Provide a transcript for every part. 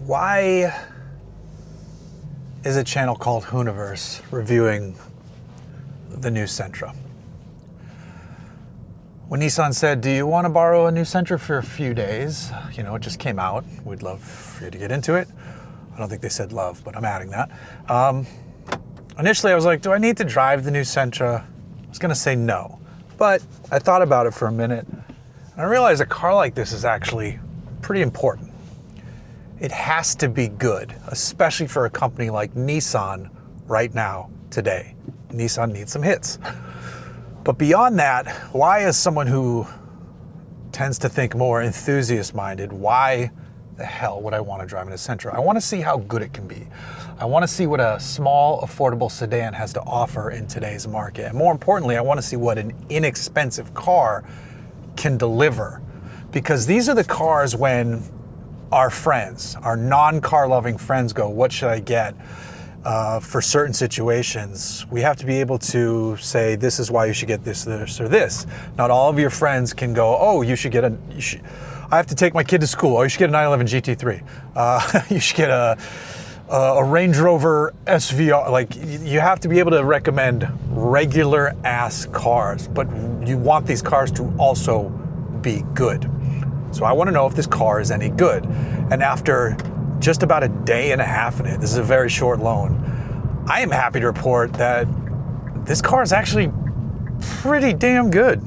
Why is a channel called Hooniverse reviewing the new Sentra? When Nissan said, do you want to borrow a new Sentra for a few days? You know, it just came out. We'd love for you to get into it. I don't think they said love, but I'm adding that. Initially, I was like, do I need to drive the new Sentra? I was going to say no, but I thought about it for a minute, and I realized a car like this is actually pretty important. It has to be good, especially for a company like Nissan right now, today. Nissan needs some hits. But beyond that, why, as someone who tends to think more enthusiast-minded, why the hell would I want to drive in a Sentra? I want to see how good it can be. I want to see what a small, affordable sedan has to offer in today's market. And more importantly, I want to see what an inexpensive car can deliver. Because these are the cars when our friends, our non-car loving friends go, what should I get? For certain situations, we have to be able to say, this is why you should get this, or this. Not all of your friends can go, oh, you should get I have to take my kid to school. Oh, you should get a 911 GT3. You should get a Range Rover SVR. Like, you have to be able to recommend regular ass cars, but you want these cars to also be good. So I want to know if this car is any good. And after just about a day and a half in it, this is a very short loan, I am happy to report that this car is actually pretty damn good.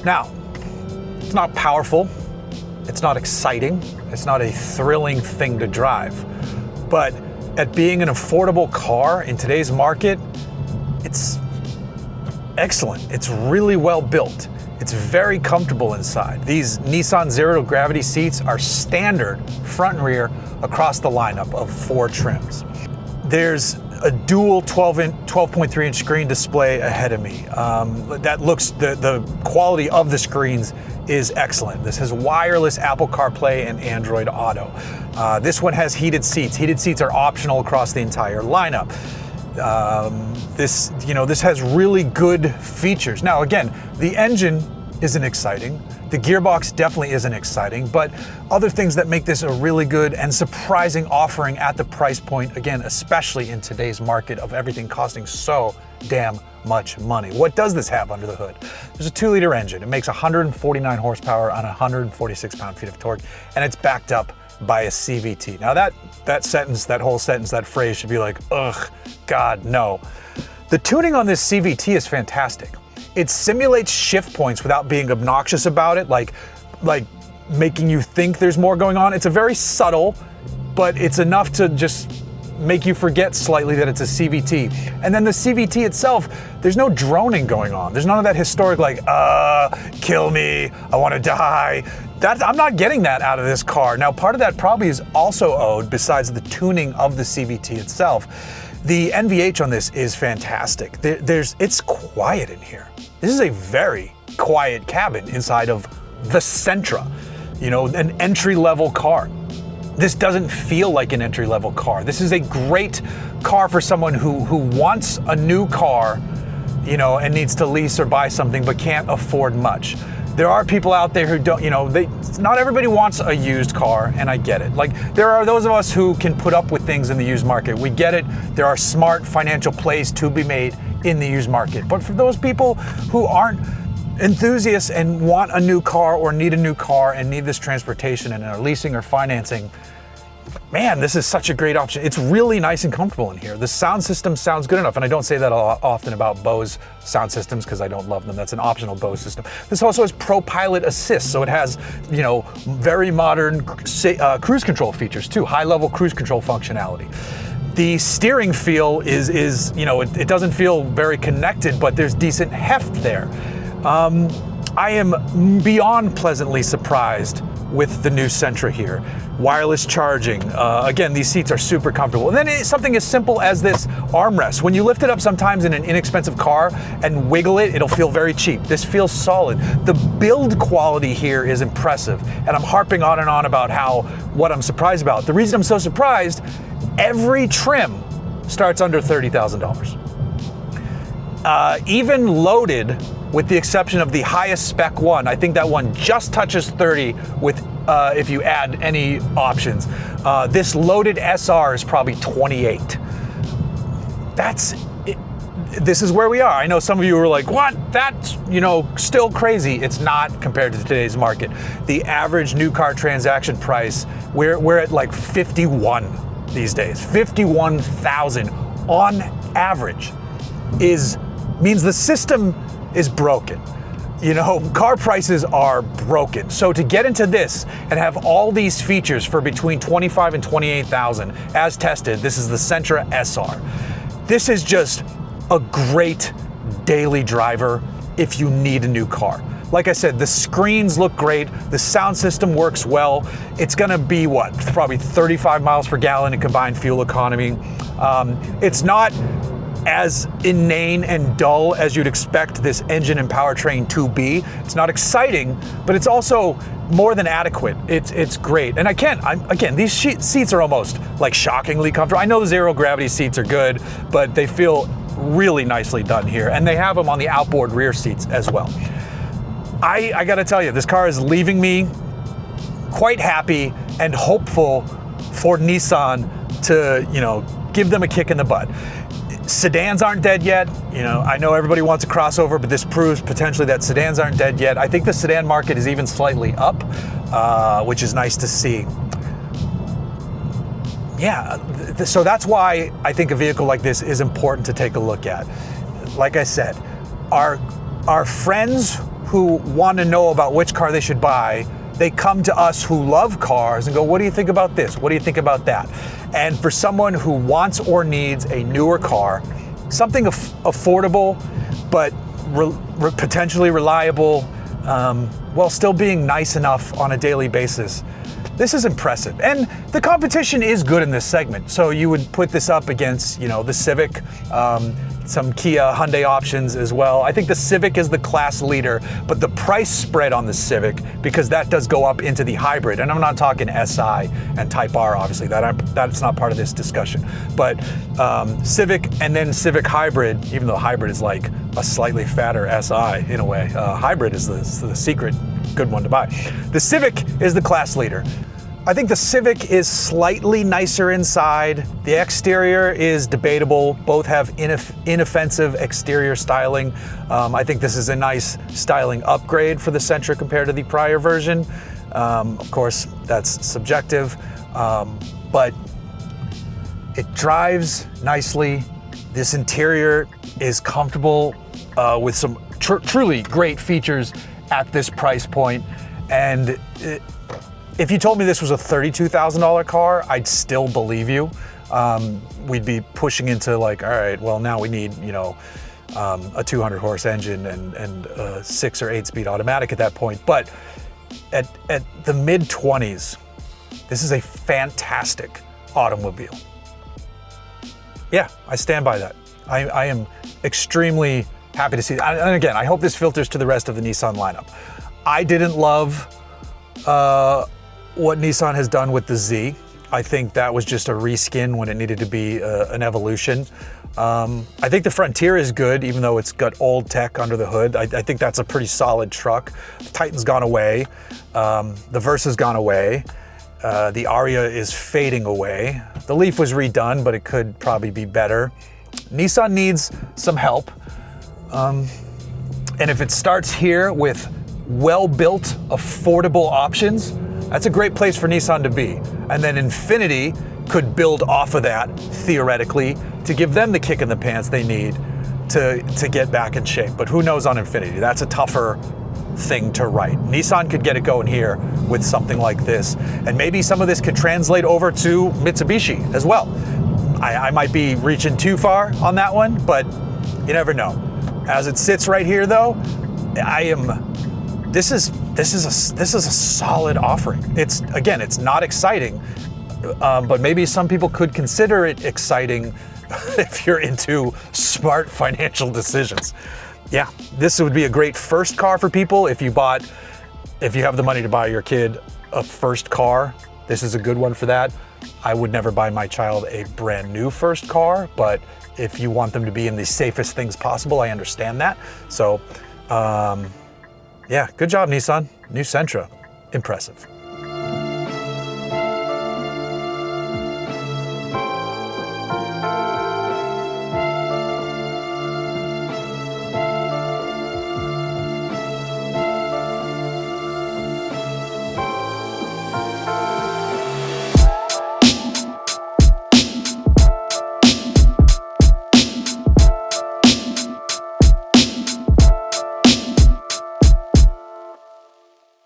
Now, it's not powerful, it's not exciting, it's not a thrilling thing to drive, but at being an affordable car in today's market, it's excellent. It's really well built. It's very comfortable inside. These Nissan zero gravity seats are standard front and rear across the lineup of 4 trims. There's a dual 12.3 inch screen display ahead of me. That looks, the quality of the screens is excellent. This has wireless Apple CarPlay and Android Auto. This one has heated seats. Heated seats are optional across the entire lineup. This has really good features. Now, again, the engine isn't exciting. The gearbox definitely isn't exciting, but other things that make this a really good and surprising offering at the price point, again, especially in today's market of everything costing so damn much money. What does this have under the hood? There's a 2-liter engine. It makes 149 horsepower on 146 pound-feet of torque, and it's backed up by a CVT. Now that whole sentence, that phrase should be like, ugh, God, no. The tuning on this CVT is fantastic. It simulates shift points without being obnoxious about it, like making you think there's more going on. It's a very subtle, but it's enough to just make you forget slightly that it's a CVT. And then the CVT itself, there's no droning going on. There's none of that historic like, kill me, I want to die. I'm not getting that out of this car. Now, part of that probably is also owed, besides the tuning of the CVT itself. The NVH on this is fantastic. It's quiet in here. This is a very quiet cabin inside of the Sentra, an entry-level car. This doesn't feel like an entry-level car. This is a great car for someone who wants a new car, and needs to lease or buy something but can't afford much. There are people out there who don't, not everybody wants a used car, and I get it. Like, there are those of us who can put up with things in the used market. We get it. There are smart financial plays to be made in the used market. But for those people who aren't enthusiasts and want a new car or need a new car and need this transportation and are leasing or financing, man, this is such a great option. It's really nice and comfortable in here. The sound system sounds good enough, and I don't say that often about Bose sound systems because I don't love them. That's an optional Bose system. This also has Pro Pilot Assist, so it has, very modern cruise control features too, high-level cruise control functionality. The steering feel is it doesn't feel very connected, but there's decent heft there. I am beyond pleasantly surprised with the new Sentra here. Wireless charging. Again, these seats are super comfortable. And then it's something as simple as this armrest. When you lift it up sometimes in an inexpensive car and wiggle it, it'll feel very cheap. This feels solid. The build quality here is impressive. And I'm harping on and on about what I'm surprised about. The reason I'm so surprised, every trim starts under $30,000. Even loaded, with the exception of the highest spec one, I think that one just touches 30 with if you add any options. This loaded SR is probably 28. This is where we are. I know some of you were like, what? That's, still crazy. It's not compared to today's market. The average new car transaction price, we're at like 51 these days. 51,000 on average means the system is broken. Car prices are broken. So to get into this and have all these features for between 25 and 28,000 as tested, this is the Sentra SR. This is just a great daily driver if you need a new car. Like I said, the screens look great, the sound system works well. It's gonna be probably 35 miles per gallon in combined fuel economy. It's not as inane and dull as you'd expect this engine and powertrain to be. It's not exciting, but it's also more than adequate. It's great. And again, these seats are almost like shockingly comfortable. I know the zero gravity seats are good, but they feel really nicely done here. And they have them on the outboard rear seats as well. I gotta tell you, this car is leaving me quite happy and hopeful for Nissan to, give them a kick in the butt. Sedans aren't dead yet. I know everybody wants a crossover, but this proves potentially that sedans aren't dead yet. I think the sedan market is even slightly up, which is nice to see. Yeah, so that's why I think a vehicle like this is important to take a look at. Like I said, our friends who want to know about which car they should buy, they come to us who love cars and go, what do you think about this? What do you think about that? And for someone who wants or needs a newer car, something affordable, but potentially reliable, while still being nice enough on a daily basis, this is impressive. And the competition is good in this segment. So you would put this up against, the Civic, some Kia, Hyundai options as well. I think the Civic is the class leader, but the price spread on the Civic, because that does go up into the hybrid, and I'm not talking SI and Type R, obviously, that's not part of this discussion, but Civic and then Civic Hybrid, even though hybrid is like a slightly fatter SI in a way, hybrid is the secret good one to buy. The Civic is the class leader. I think the Civic is slightly nicer inside. The exterior is debatable. Both have inoffensive exterior styling. I think this is a nice styling upgrade for the Sentra compared to the prior version. Of course, that's subjective, but it drives nicely. This interior is comfortable with some truly great features at this price point. And if you told me this was a $32,000 car, I'd still believe you. We'd be pushing into like, all right, well now we need, a 200 horse engine and a 6 or 8 speed automatic at that point. But at the mid 20s, this is a fantastic automobile. Yeah, I stand by that. I am extremely happy to see that. And again, I hope this filters to the rest of the Nissan lineup. I didn't love what Nissan has done with the Z. I think that was just a reskin when it needed to be an evolution. I think the Frontier is good, even though it's got old tech under the hood. I think that's a pretty solid truck. The Titan's gone away. The Versa's gone away. The Aria is fading away. The Leaf was redone, but it could probably be better. Nissan needs some help. And if it starts here with well-built, affordable options, that's a great place for Nissan to be. And then Infiniti could build off of that, theoretically, to give them the kick in the pants they need to get back in shape. But who knows on Infiniti? That's a tougher thing to write. Nissan could get it going here with something like this. And maybe some of this could translate over to Mitsubishi as well. I might be reaching too far on that one, but you never know. As it sits right here though, I am this is a solid offering. It's not exciting, but maybe some people could consider it exciting if you're into smart financial decisions. Yeah, this would be a great first car for people. If you have the money to buy your kid a first car, this is a good one for that. I would never buy my child a brand new first car, but if you want them to be in the safest things possible, I understand that. So, yeah, good job, Nissan. New Sentra, impressive.